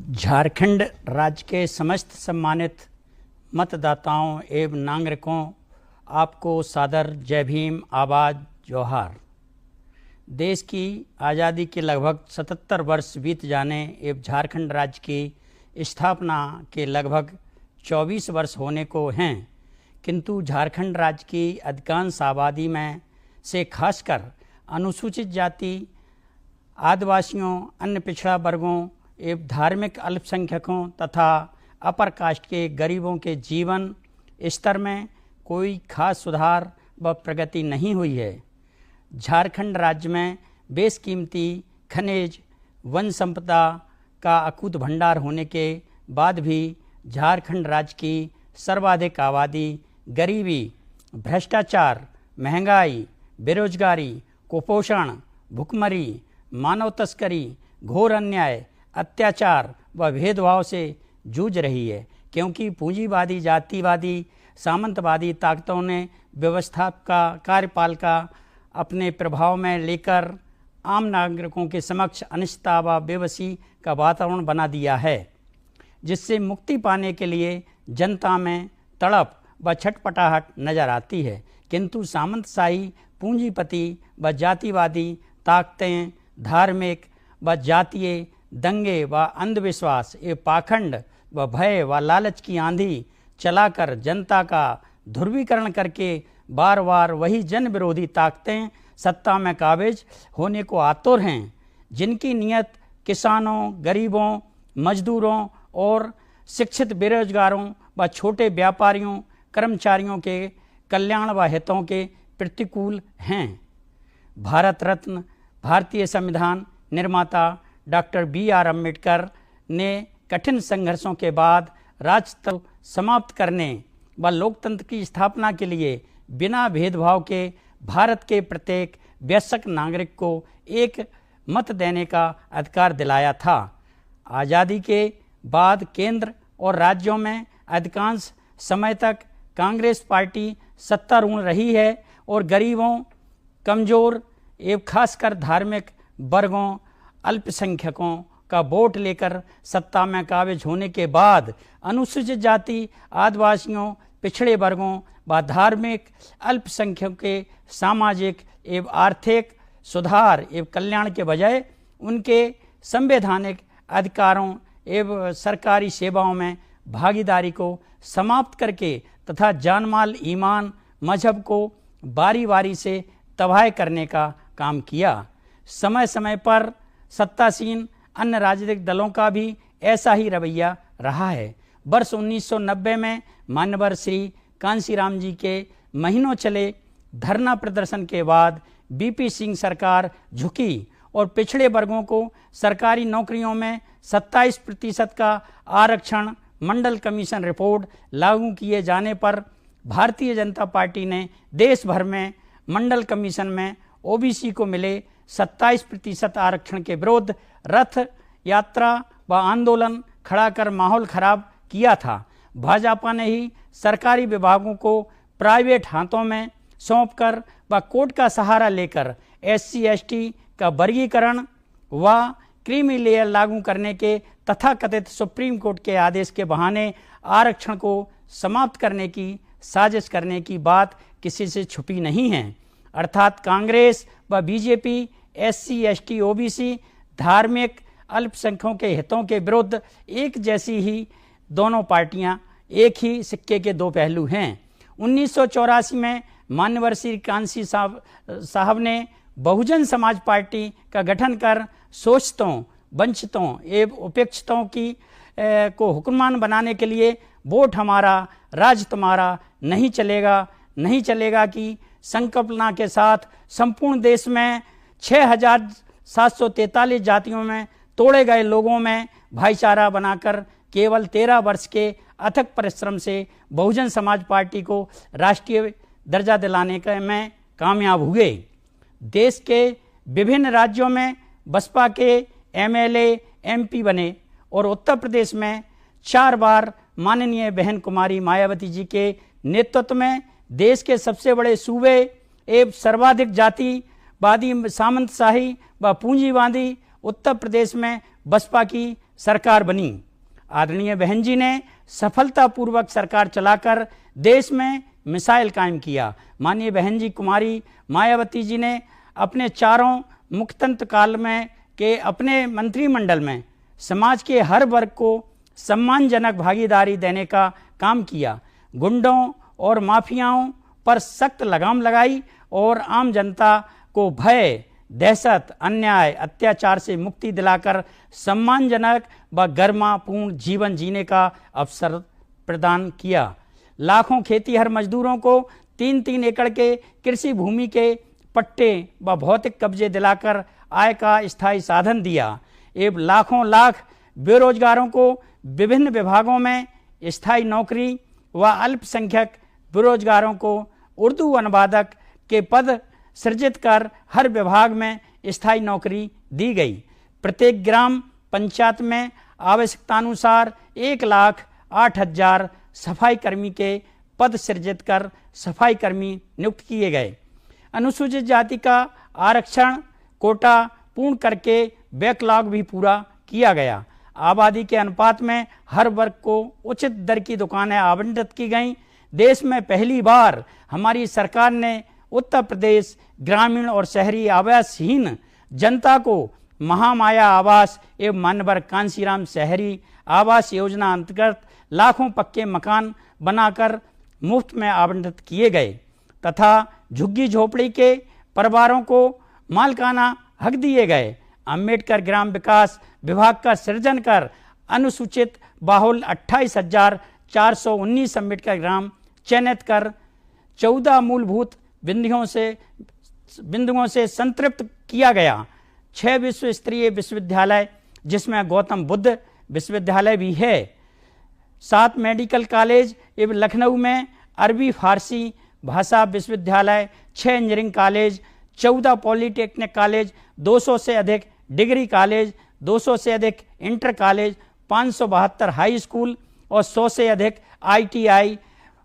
झारखंड राज्य के समस्त सम्मानित मतदाताओं एवं नागरिकों, आपको सादर जय भीम, आबाद, जोहार। देश की आज़ादी के लगभग 77 वर्ष बीत जाने एवं झारखंड राज्य की स्थापना के लगभग 24 वर्ष होने को हैं, किंतु झारखंड राज्य की अधिकांश आबादी में से खासकर अनुसूचित जाति, आदिवासियों, अन्य पिछड़ा वर्गों एवं धार्मिक अल्पसंख्यकों तथा अपर कास्ट के गरीबों के जीवन स्तर में कोई खास सुधार व प्रगति नहीं हुई है। झारखंड राज्य में बेशकीमती खनिज, वन संपदा का अकूत भंडार होने के बाद भी झारखंड राज्य की सर्वाधिक आबादी गरीबी, भ्रष्टाचार, महंगाई, बेरोजगारी, कुपोषण, भुखमरी, मानव तस्करी, घोर अन्याय, अत्याचार व भेदभाव से जूझ रही है, क्योंकि पूंजीवादी, जातिवादी, सामंतवादी ताकतों ने व्यवस्था का कार्यपालिका अपने प्रभाव में लेकर आम नागरिकों के समक्ष अनिश्चितता व बेबसी का वातावरण बना दिया है, जिससे मुक्ति पाने के लिए जनता में तड़प व छटपटाहट नजर आती है। किंतु सामंतशाही, पूंजीपति व जातिवादी ताकतें धार्मिक व जातीय दंगे व अंधविश्वास एवं पाखंड व भय व लालच की आंधी चलाकर जनता का ध्रुवीकरण करके बार बार वही जन विरोधी ताकतें सत्ता में काबिज होने को आतुर हैं, जिनकी नीयत किसानों, गरीबों, मजदूरों और शिक्षित बेरोजगारों व छोटे व्यापारियों, कर्मचारियों के कल्याण व हितों के प्रतिकूल हैं। भारत रत्न, भारतीय संविधान निर्माता डॉक्टर बी.आर. अम्बेडकर ने कठिन संघर्षों के बाद राजतंत्र समाप्त करने व लोकतंत्र की स्थापना के लिए बिना भेदभाव के भारत के प्रत्येक वयस्क नागरिक को एक मत देने का अधिकार दिलाया था। आज़ादी के बाद केंद्र और राज्यों में अधिकांश समय तक कांग्रेस पार्टी सत्तारूढ़ रही है और गरीबों, कमजोर एवं खासकर धार्मिक वर्गों, अल्पसंख्यकों का वोट लेकर सत्ता में काबिज होने के बाद अनुसूचित जाति, आदिवासियों, पिछड़े वर्गों व धार्मिक अल्पसंख्यकों के सामाजिक एवं आर्थिक सुधार एवं कल्याण के बजाय उनके संवैधानिक अधिकारों एवं सरकारी सेवाओं में भागीदारी को समाप्त करके तथा जानमाल, ईमान, मजहब को बारी बारी से तबाह करने का काम किया। समय समय पर सत्तासीन अन्य राजनीतिक दलों का भी ऐसा ही रवैया रहा है। वर्ष 1990 में मान्यवर श्री कांशीराम जी के महीनों चले धरना प्रदर्शन के बाद बीपी सिंह सरकार झुकी और पिछड़े वर्गों को सरकारी नौकरियों में 27% का आरक्षण मंडल कमीशन रिपोर्ट लागू किए जाने पर भारतीय जनता पार्टी ने देश भर में मंडल कमीशन में ओबीसी को मिले 27% आरक्षण के विरुद्ध रथ यात्रा व आंदोलन खड़ा कर माहौल खराब किया था। भाजपा ने ही सरकारी विभागों को प्राइवेट हाथों में सौंपकर व कोर्ट का सहारा लेकर SC/ST का वर्गीकरण व क्रीमी लेयर लागू करने के तथाकथित सुप्रीम कोर्ट के आदेश के बहाने आरक्षण को समाप्त करने की साजिश करने की बात किसी से छुपी नहीं है। अर्थात कांग्रेस व बीजेपी SC/ST OBC धार्मिक अल्पसंख्यकों के हितों के विरुद्ध एक जैसी ही दोनों पार्टियां एक ही सिक्के के दो पहलू हैं। 1984 में मान्यवर श्री कांसी साहब ने बहुजन समाज पार्टी का गठन कर शोषितों, वंचितों एवं उपेक्षितों की को हुक्मरान बनाने के लिए वोट हमारा, राज तुम्हारा नहीं चलेगा की संकल्पना के साथ संपूर्ण देश में 6,743 जातियों में तोड़े गए लोगों में भाईचारा बनाकर केवल 13 वर्ष के अथक परिश्रम से बहुजन समाज पार्टी को राष्ट्रीय दर्जा दिलाने में कामयाब हुए। देश के विभिन्न राज्यों में बसपा के MLA, MP बने और उत्तर प्रदेश में 4 बार माननीय बहन कुमारी मायावती जी के नेतृत्व में देश के सबसे बड़े सूबे एवं सर्वाधिक जातिवादी, सामंतशाही व पूंजीवादी उत्तर प्रदेश में बसपा की सरकार बनी। आदरणीय बहन जी ने सफलतापूर्वक सरकार चलाकर देश में मिसाइल कायम किया। माननीय बहन जी कुमारी मायावती जी ने अपने चारों मुक्तंत्र काल में के अपने मंत्रिमंडल में समाज के हर वर्ग को सम्मानजनक भागीदारी देने का काम किया। गुंडों और माफियाओं पर सख्त लगाम लगाई और आम जनता को भय, दहशत, अन्याय, अत्याचार से मुक्ति दिलाकर सम्मानजनक व गरिमापूर्ण जीवन जीने का अवसर प्रदान किया। लाखों खेतीहर मजदूरों को 3-3 एकड़ के कृषि भूमि के पट्टे व भौतिक कब्जे दिलाकर आय का स्थायी साधन दिया एवं लाखों लाख बेरोजगारों को विभिन्न विभागों में स्थायी नौकरी व अल्पसंख्यक बेरोजगारों को उर्दू अनुवादक के पद सृजित कर हर विभाग में स्थायी नौकरी दी गई। प्रत्येक ग्राम पंचायत में आवश्यकतानुसार 1,08,000 सफाई कर्मी के पद सृजित कर सफाई कर्मी नियुक्त किए गए। अनुसूचित जाति का आरक्षण कोटा पूर्ण करके बैकलॉग भी पूरा किया गया। आबादी के अनुपात में हर वर्ग को उचित दर की दुकानें आवंटित की गईं। देश में पहली बार हमारी सरकार ने उत्तर प्रदेश ग्रामीण और शहरी आवासहीन जनता को महामाया आवास एवं मान्यवर कांसीराम शहरी आवास योजना अंतर्गत लाखों पक्के मकान बनाकर मुफ्त में आवंटित किए गए तथा झुग्गी झोपड़ी के परिवारों को मालिकाना हक दिए गए। अम्बेडकर ग्राम विकास विभाग का सृजन कर अनुसूचित बाहुल 28,419 अम्बेडकर ग्राम चयनित कर 14 मूलभूत बिंदुओं से संतृप्त किया गया। 6 विश्व स्तरीय विश्वविद्यालय जिसमें गौतम बुद्ध विश्वविद्यालय भी है, 7 मेडिकल कॉलेज एवं लखनऊ में अरबी फारसी भाषा विश्वविद्यालय, 6 इंजीनियरिंग कॉलेज, 14 पॉलिटेक्निक कॉलेज, 200 से अधिक डिग्री कॉलेज, 200 से अधिक इंटर कॉलेज, 572 हाई स्कूल और 100 से अधिक ITI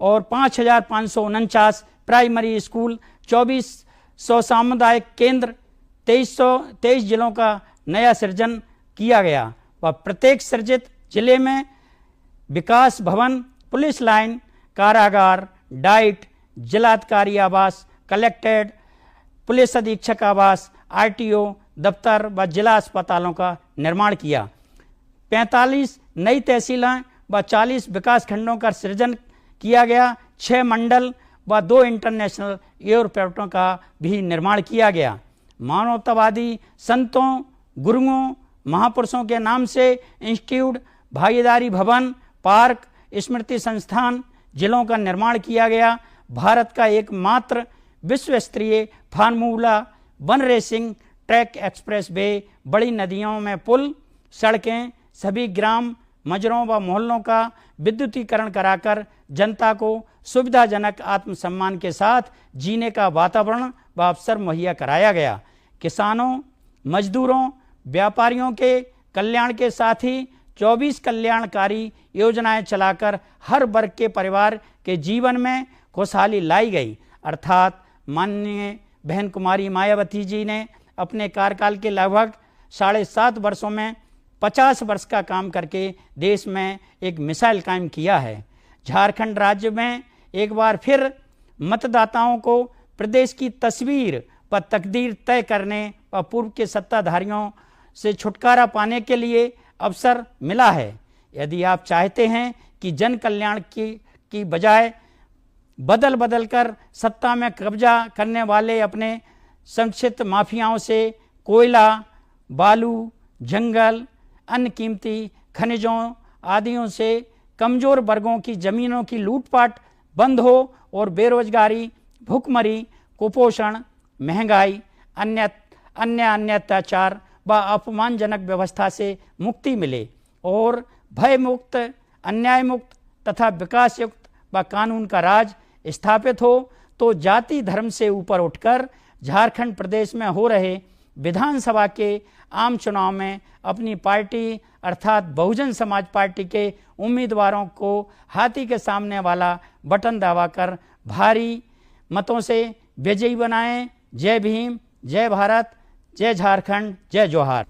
और 5,549 प्राइमरी स्कूल, 2,400 सामुदायिक केंद्र, 23 जिलों का नया सृजन किया गया व प्रत्येक सृजित जिले में विकास भवन, पुलिस लाइन, कारागार, डाइट, जिलाधिकारी आवास, कलेक्टेड, पुलिस अधीक्षक आवास, RTO दफ्तर व जिला अस्पतालों का निर्माण किया। 45 नई तहसीलें व 40 विकास खंडों का सृजन किया गया। 6 मंडल व 2 इंटरनेशनल एयरपोर्टों का भी निर्माण किया गया। मानवतावादी संतों, गुरुओं, महापुरुषों के नाम से इंस्टीट्यूट, भागीदारी भवन, पार्क, स्मृति संस्थान, जिलों का निर्माण किया गया। भारत का एकमात्र विश्व स्तरीय formula 1 racing track, express way, बड़ी नदियों में पुल, सड़कें, सभी ग्राम मजरों व मोहल्लों का विद्युतीकरण कराकर जनता को सुविधाजनक आत्मसम्मान के साथ जीने का वातावरण व अवसर मुहैया कराया गया। किसानों, मजदूरों, व्यापारियों के कल्याण के साथ ही 24 कल्याणकारी योजनाएं चलाकर हर वर्ग के परिवार के जीवन में खुशहाली लाई गई। अर्थात माननीय बहन कुमारी मायावती जी ने अपने कार्यकाल के लगभग 7.5 वर्षों में 50 वर्ष का काम करके देश में एक मिसाइल कायम किया है। झारखंड राज्य में एक बार फिर मतदाताओं को प्रदेश की तस्वीर व तकदीर तय करने व पूर्व के सत्ताधारियों से छुटकारा पाने के लिए अवसर मिला है। यदि आप चाहते हैं कि जन कल्याण की बजाय बदल कर सत्ता में कब्जा करने वाले अपने संक्षिप्त माफियाओं से कोयला, बालू, जंगल, अन्य कीमती खनिजों आदियों से कमजोर वर्गों की जमीनों की लूटपाट बंद हो और बेरोजगारी, भूखमरी, कुपोषण, महंगाई, अन्य अत्याचार व अपमानजनक व्यवस्था से मुक्ति मिले और भय मुक्त, अन्याय मुक्त तथा विकास युक्त व कानून का राज स्थापित हो, तो जाति धर्म से ऊपर उठकर झारखंड प्रदेश में हो रहे विधानसभा के आम चुनाव में अपनी पार्टी अर्थात बहुजन समाज पार्टी के उम्मीदवारों को हाथी के सामने वाला बटन दबाकर भारी मतों से विजयी बनाएं। जय भीम, जय भारत, जय झारखंड, जय जोहार।